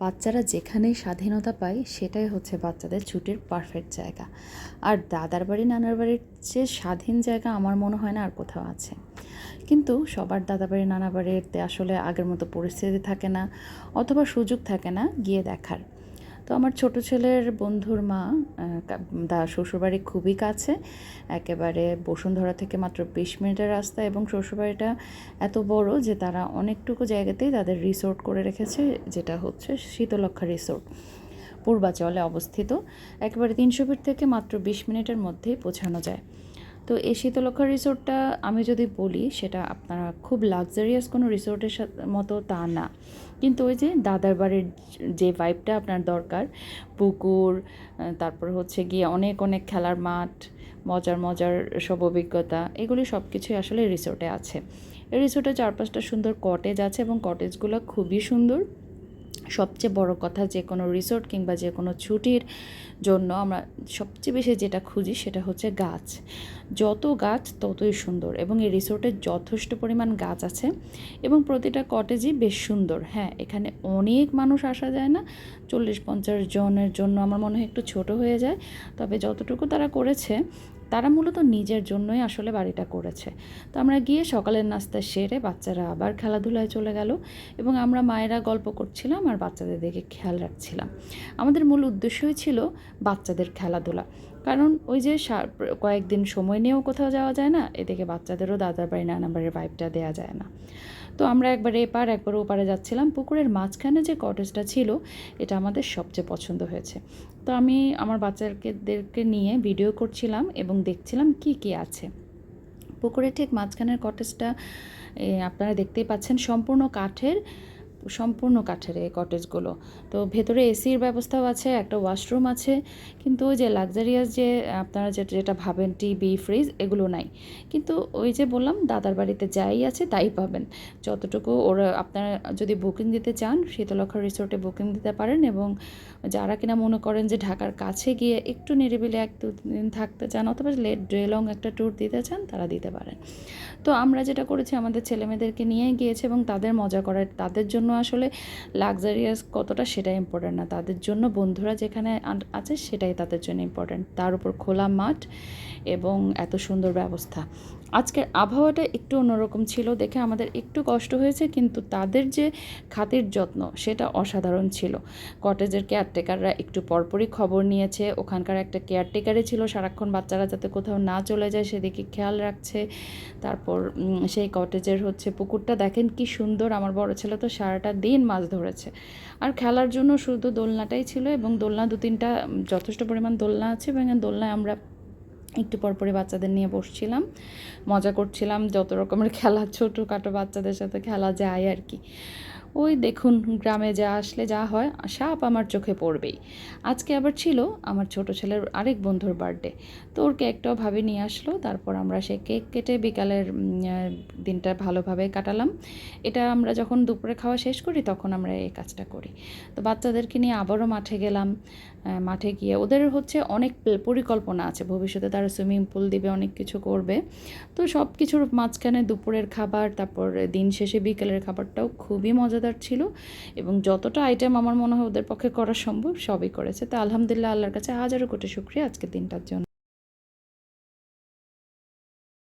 বাচ্চারা যেখানেই স্বাধীনতা পায় সেটাই হচ্ছে বাচ্চাদের ছুটির পারফেক্ট জায়গা। আর দাদার বাড়ি নানার বাড়ির চেয়ে স্বাধীন জায়গা আমার মনে হয় না আর কোথাও আছে। কিন্তু সবার দাদা বাড়ি নানা বাড়িতে আসলে আগের মতো পরিস্থিতি থাকে না, অথবা সুযোগ থাকে না গিয়ে দেখার। তো আমার ছোট ছেলের বন্ধুর মা শ্বশুরবাড়ি খুবই কাছে, একেবারে বসুন্ধরা থেকে মাত্র 20 মিনিটের রাস্তা, এবং শ্বশুরবাড়িটা এত বড় যে তারা অনেকটুকু জায়গাতেই তাদের রিসোর্ট করে রেখেছে, যেটা হচ্ছে শীতলক্ষ্যা রিসোর্ট, পূর্বাচলে অবস্থিত। একেবারে 300 ফিট থেকে মাত্র 20 মিনিটের মধ্যেই পৌঁছানো যায়। তো এই শীতলক্ষ্যা রিসোর্টটা আমি যদি বলি, সেটা আপনারা খুব লাক্সারিয়াস কোনো রিসোর্টের মতো তা না, কিন্তু ওই যে দাদার বাড়ির যে ভাইবটা আপনার দরকার, পুকুর, তারপর হচ্ছে গিয়ে অনেক অনেক খেলার মাঠ, মজার মজার সব অভিজ্ঞতা, এগুলি সব কিছুই আসলে রিসোর্টে আছে। এই রিসোর্টে 4-5টা সুন্দর কটেজ আছে, এবং কটেজগুলো খুবই সুন্দর। সবচেয়ে বড় কথা, যে কোনো রিসোর্ট কিংবা যে কোনো ছুটির জন্য আমরা সবচেয়ে বেশি যেটা খুঁজি সেটা হচ্ছে গাছ। যত গাছ ততই সুন্দর, এবং এই রিসোর্টে যথেষ্ট পরিমাণ গাছ আছে, এবং প্রতিটা কটেজই বেশ সুন্দর। হ্যাঁ, এখানে অনেক মানুষ আসা যায় না, 40-50 জনের জন্য আমার মনে হয় একটু ছোট হয়ে যায়। তবে যতটুকু তারা করেছে, তারা মূলত নিজের জন্যই আসলে বাড়িটা করেছে। তো আমরা গিয়ে সকালের নাস্তা সেরে বাচ্চারা আবার খেলাধুলায় চলে গেল, এবং আমরা মায়েরা গল্প করছিলাম আর বাচ্চাদের দিকে খেয়াল রাখছিলাম। আমাদের মূল উদ্দেশ্যই ছিল বাচ্চাদের খেলাধুলা, কারণ ওই যে কয়েকদিন সময় নিয়েও কোথাও যাওয়া যায় না, এদিকে বাচ্চাদেরও দাদার বাড়ি নানার বাড়ির ভাইবটা দেওয়া যায় না। তো আমরা একবার এপার একবার ওপারে যাচ্ছিলাম। পুকুরের মাঝখানে যে কটেজটা ছিল, এটা আমাদের সবচেয়ে পছন্দ হয়েছে। তো আমি আমার বাচ্চাদেরকে নিয়ে ভিডিও করছিলাম এবং দেখছিলাম কি কি আছে। পুকুরের ঠিক মাঝখানের কটেজটা আপনারা দেখতেই পাচ্ছেন, সম্পূর্ণ কাঠের এই কটেজগুলো। তো ভেতরে এসির ব্যবস্থাও আছে, একটা ওয়াশরুম আছে, কিন্তু ওই যে লাক্সারিয়াস যে আপনারা যেটা ভাবেন টিভি ফ্রিজ, এগুলো নাই। কিন্তু ওই যে বললাম, দাদার বাড়িতে যাই আছে তাই পাবেন। যতটুকু ওরা, আপনারা যদি বুকিং দিতে চান, শীতলক্ষ্যা রিসোর্টে বুকিং দিতে পারেন, এবং যারা কিনা মনে করেন যে ঢাকার কাছে গিয়ে একটু নিরিবিলি 1-2 দিন থাকতে চান, অথবা ডে লং একটা ট্যুর দিতে চান, তারা দিতে পারেন। তো আমরা যেটা করেছি, আমাদের ছেলেমেয়েদেরকে নিয়ে গিয়েছে, এবং তাদের মজা করার, তাদের জন্য আসলে লাক্সারিয়াস কতটা সেটা ইম্পর্ট্যান্ট না, তাদের জন্য বন্ধুরা যেখানে আছে সেটাই তাদের জন্য ইম্পর্ট্যান্ট। তার উপর খোলা মাঠ এবং এত সুন্দর ব্যবস্থা। আজকের আবহাওয়াটা একটু অন্যরকম ছিল দেখে আমাদের একটু কষ্ট হয়েছে, কিন্তু তাদের যে খাতির যত্ন সেটা অসাধারণ ছিল। কটেজের কেয়ারটেকাররা একটু পরপরই খবর নিয়েছে, ওখানকার একটা কেয়ারটেকারই ছিল সারাক্ষণ বাচ্চারা যাতে কোথাও না চলে যায় সেদিকে খেয়াল রাখছে। তারপর সেই কটেজের হচ্ছে পুকুরটা দেখেন কি সুন্দর, আমার বড় ছেলে তো সারাটা দিন মাছ ধরেছে। আর খেলার জন্য শুধু দোলনাটাই ছিল, এবং দোলনা 2-3টা যথেষ্ট পরিমাণ দোলনা আছে, এবং দোলনায় আমরা একটু পরপরই বাচ্চাদের নিয়ে বসছিলাম, মজা করছিলাম, যত রকমের খেলা ছোটোখাটো বাচ্চাদের সাথে খেলা যায় আর কি। ওই দেখুন, গ্রামে আসলে যা হয়, সাপ আমার চোখে পড়বেই। আজকে আবার ছিল আমার ছোট ছেলের আরেক বন্ধুর বার্থডে, তো ওর কেকটাও ভাবি নিয়ে আসলো। তারপর আমরা সেই কেক কেটে বিকালের দিনটা ভালোভাবে কাটালাম। এটা আমরা যখন দুপুরে খাওয়া শেষ করি, তখন আমরা এই কাজটা করি। তো বাচ্চাদেরকে নিয়ে আবারও মাঠে গেলাম। মাঠে গিয়ে ওদের হচ্ছে অনেক পরিকল্পনা আছে, ভবিষ্যতে তারা সুইমিং পুল দিবে, অনেক কিছু করবে। তো সব কিছুর মাঝখানে দুপুরের খাবার, তারপর দিন শেষে বিকেলের খাবারটাও খুবই মজাদার ছিল, এবং যতটা আইটেম আমার মনে হয় ওদের পক্ষে করা সম্ভব সবই করেছে। তো আলহামদুলিল্লাহ, আল্লাহর কাছে হাজারো কোটি শুকরিয়া আজকের দিনটার জন্য।